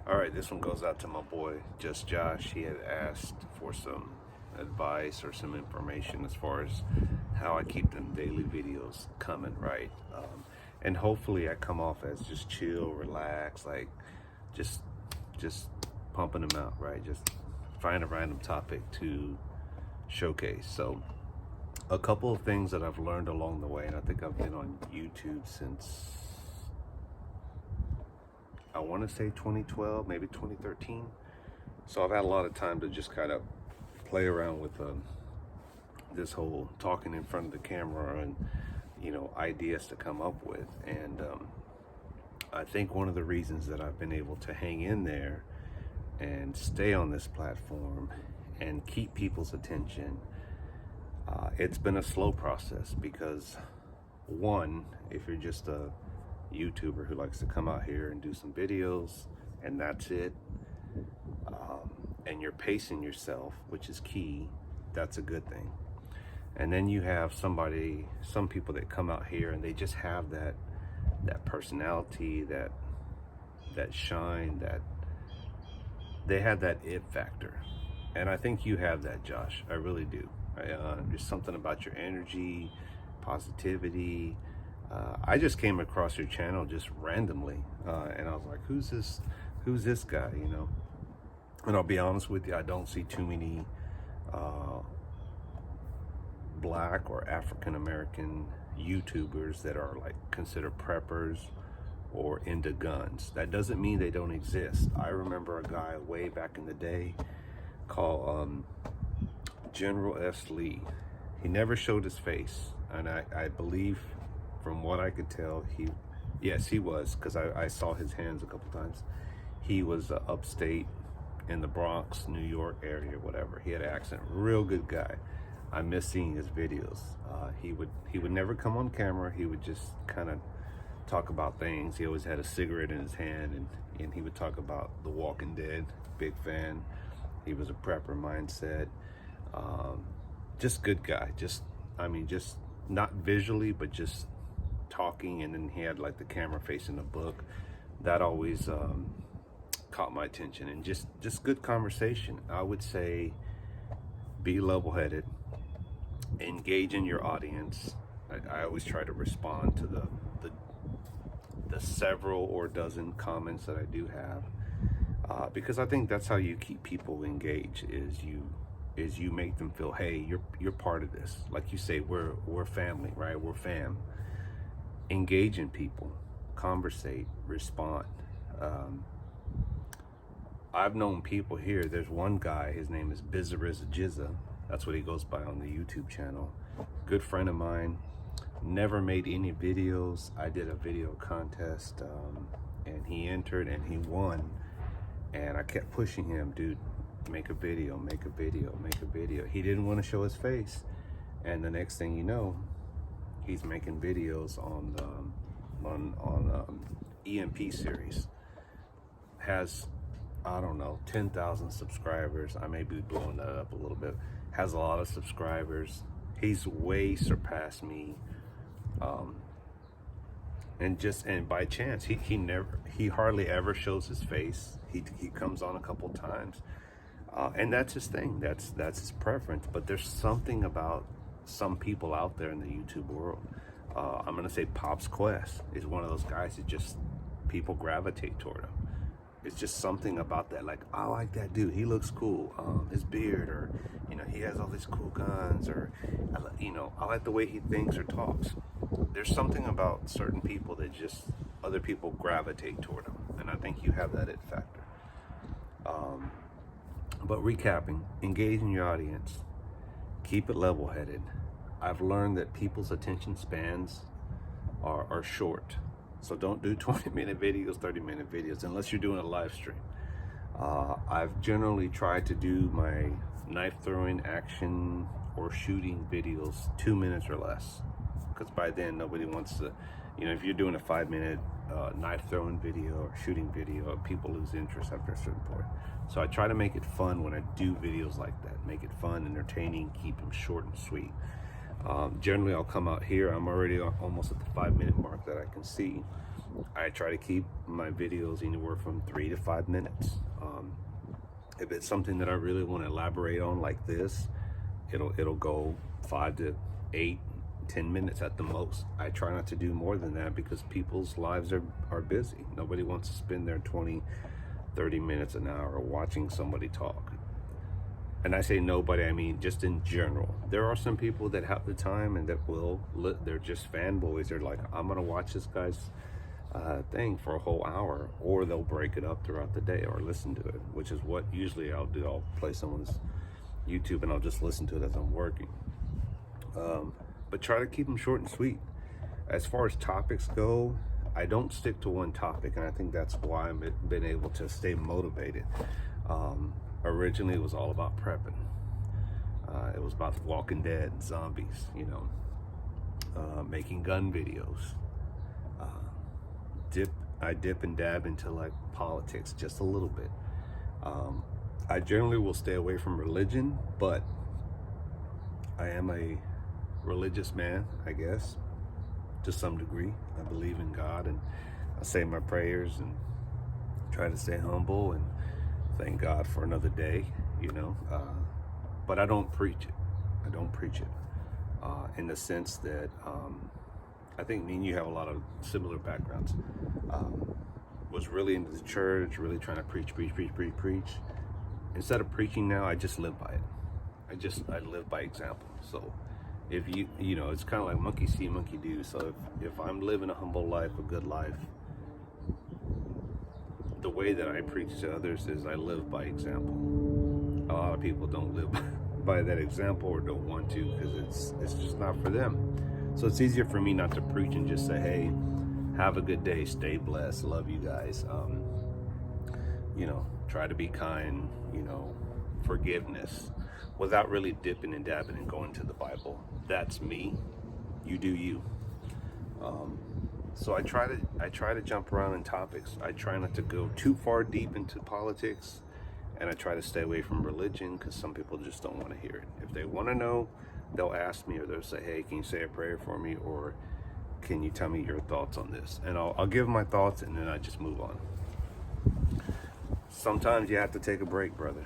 All right, this one goes out to my boy, Just Josh. He had asked for some advice or some information as far as how I keep them daily videos coming, right? And hopefully I come off as just chill, relax, like just just pumping them out, right? Just find a random topic to showcase. So a couple of things that I've learned along the way, and I think I've been on YouTube since I want to say 2012, maybe 2013. So I've had a lot of time to just kind of play around with this whole talking in front of the camera and, ideas to come up with. And I think one of the reasons that I've been able to hang in there and stay on this platform and keep people's attention, it's been a slow process because, one, if you're just a YouTuber who likes to come out here and do some videos and that's it, and you're pacing yourself, which is key, that's a good thing. And then you have some people that come out here and they just have that personality, that shine, that they have that it factor. And I think you have that, Josh. I really do. There's something about your energy, positivity. I just came across your channel just randomly, and I was like, who's this guy, And I'll be honest with you, I don't see too many Black or African American YouTubers that are like considered preppers or into guns. That doesn't mean they don't exist. I remember a guy way back in the day called General S. Lee. He never showed his face, and I believe, from what I could tell, yes, he was, because I saw his hands a couple times. He was upstate in the Bronx, New York area, whatever. He had an accent, real good guy. I miss seeing his videos. He would never come on camera. He would just kind of talk about things. He always had a cigarette in his hand, and he would talk about The Walking Dead. Big fan. He was a prepper mindset. Just good guy. Just not visually, but just talking. And then he had like the camera facing the book. That always caught my attention, and just good conversation. I would say be level-headed, engage in your audience. I always try to respond to the several or dozen comments that I do have, because I think that's how you keep people engaged, is you make them feel, hey, you're part of this. Like you say, we're family, right? We're fam. Engage in people, conversate, respond. I've known people here. There's one guy, his name is Bizariz Jizza. That's what he goes by on the YouTube channel. Good friend of mine. Never made any videos. I did a video contest, and he entered and he won. And I kept pushing him, dude, make a video, make a video, make a video. He didn't want to show his face. And the next thing you know, he's making videos on EMP series. Has, I don't know, 10,000 subscribers. I may be blowing that up a little bit. Has a lot of subscribers. He's way surpassed me. And by chance, he hardly ever shows his face. He comes on a couple times, and that's his thing. That's his preference. But there's something about some people out there in the YouTube world. I'm gonna say Pops Quest is one of those guys that just people gravitate toward him. It's just something about that, like, I like that dude, he looks cool, his beard, or he has all these cool guns, or I like the way he thinks or talks. There's something about certain people that just other people gravitate toward them, and I think you have that it factor. But recapping, engage in your audience, keep it level-headed. I've learned that people's attention spans are short. So don't do 20-minute videos, 30-minute videos, unless you're doing a live stream. I've generally tried to do my knife throwing, action, or shooting videos 2 minutes or less. Because by then, nobody wants to, if you're doing a 5-minute knife throwing video or shooting video, people lose interest after a certain point. So I try to make it fun when I do videos like that. Make it fun, entertaining, keep them short and sweet. Generally, I'll come out here. I'm already almost at the 5-minute mark that I can see. I try to keep my videos anywhere from 3 to 5 minutes. If it's something that I really want to elaborate on like this, it'll go 5 to 8, 10 minutes at the most. I try not to do more than that because people's lives are busy. Nobody wants to spend their 20, 30 minutes, an hour watching somebody talk. And I say nobody, I mean just in general. There are some people that have the time and that they're just fanboys. They're like, I'm gonna watch this guy's thing for a whole hour, or they'll break it up throughout the day or listen to it, which is what usually I'll do. I'll play someone's YouTube and I'll just listen to it as I'm working. But try to keep them short and sweet. As far as topics go, I don't stick to one topic, and I think that's why I've been able to stay motivated. Originally it was all about prepping. It was about The Walking Dead, zombies, making gun videos. I dip and dab into like politics just a little bit. I generally will stay away from religion, but I am a religious man, I guess, to some degree. I believe in God, and I say my prayers and try to stay humble and thank God for another day, but I don't preach it. In the sense that I think me and you have a lot of similar backgrounds. Was really into the church, really trying to preach. Instead of preaching now, I just live by it. I live by example. So if it's kind of like monkey see, monkey do. So if I'm living a humble life, a good life, the way that I preach to others is I live by example. A lot of people don't live by that example or don't want to because it's just not for them. So it's easier for me not to preach and just say, hey, have a good day, stay blessed, love you guys. Try to be kind, forgiveness, without really dipping and dabbing and going to the Bible. That's me. You do you. So I try to jump around in topics. I try not to go too far deep into politics, and I try to stay away from religion because some people just don't want to hear it. If they want to know, they'll ask me, or they'll say, hey, can you say a prayer for me, or can you tell me your thoughts on this? And I'll give my thoughts, and then I just move on. Sometimes you have to take a break, brother.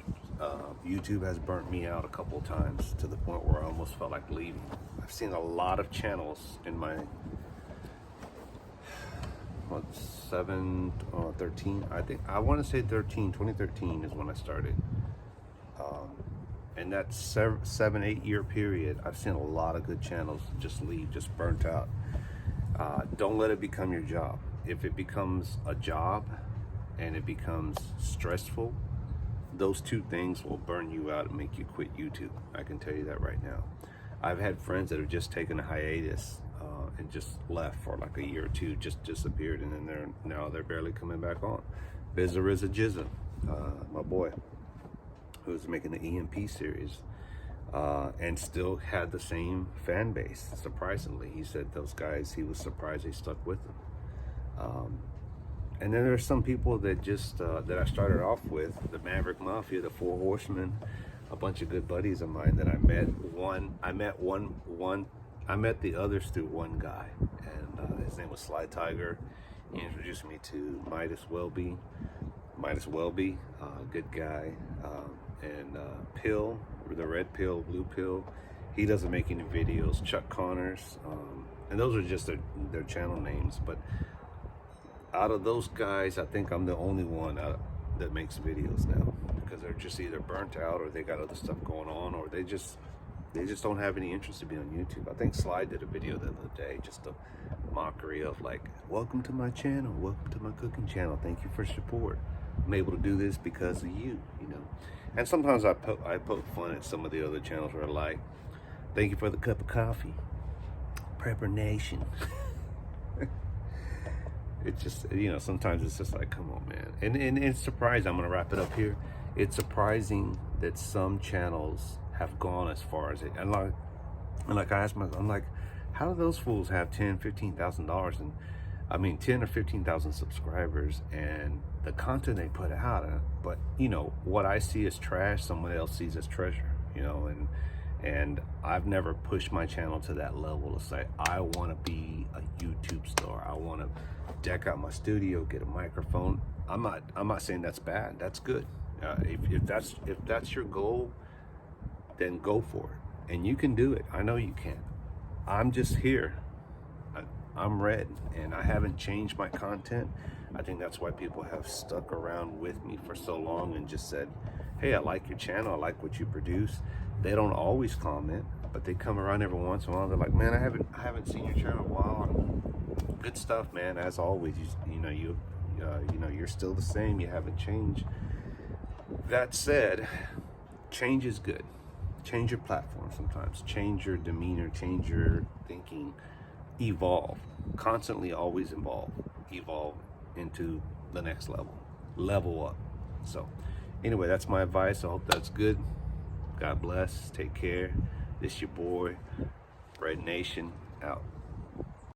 YouTube has burnt me out a couple of times to the point where I almost felt like leaving. I've seen a lot of channels in my 13, I want to say 2013 is when I started. And that 7-8 year period, I've seen a lot of good channels just leave, just burnt out. Don't let it become your job. If it becomes a job and it becomes stressful, those two things will burn you out and make you quit YouTube. I can tell you that right now. I've had friends that have just taken a hiatus and just left for like a year or two, just disappeared, and then they're barely coming back on. Bizarrizza Jizza, my boy, who's making the EMP series, and still had the same fan base. Surprisingly, he said those guys, he was surprised they stuck with them. And then there's some people that just that I started off with, the Maverick Mafia, the Four Horsemen, a bunch of good buddies of mine that I met. I met the others through one guy, and his name was Sly Tiger. He introduced me to Midas Welby, good guy, and Pill, the Red Pill, Blue Pill. He doesn't make any videos. Chuck Connors, and those are just their channel names. But out of those guys, I think I'm the only one that makes videos now, because they're just either burnt out or they got other stuff going on, or they just don't have any interest to be on YouTube. I think Sly did a video the other day, just a mockery of like, welcome to my channel, welcome to my cooking channel, thank you for support. I'm able to do this because of you, And sometimes I poke fun at some of the other channels where I like, thank you for the cup of coffee, Prepper Nation. It's just, sometimes it's just like, come on, man. And it's surprising, I'm gonna wrap it up here. It's surprising that some channels have gone as far as it, and like I asked myself, I'm like, how do those fools have $10,000-$15,000 and 10 or 15,000 subscribers, and the content they put out, but what I see as trash, someone else sees as treasure, And I've never pushed my channel to that level to say, I want to be a YouTube star. I want to deck out my studio, get a microphone. I'm not saying that's bad. That's good. If that's your goal, then go for it. And you can do it. I know you can. I'm just here. I'm red, and I haven't changed my content. I think that's why people have stuck around with me for so long and just said, hey, I like your channel, I like what you produce. They don't always comment, but they come around every once in a while. They're like, man, I haven't seen your channel in a while. Good stuff, man. As always, you're still the same. You haven't changed. That said, change is good. Change your platform sometimes. Change your demeanor. Change your thinking. Evolve. Constantly always evolve into the next level. Level up. So anyway, that's my advice. I hope that's good. God bless. Take care. This your boy, Red Nation, out.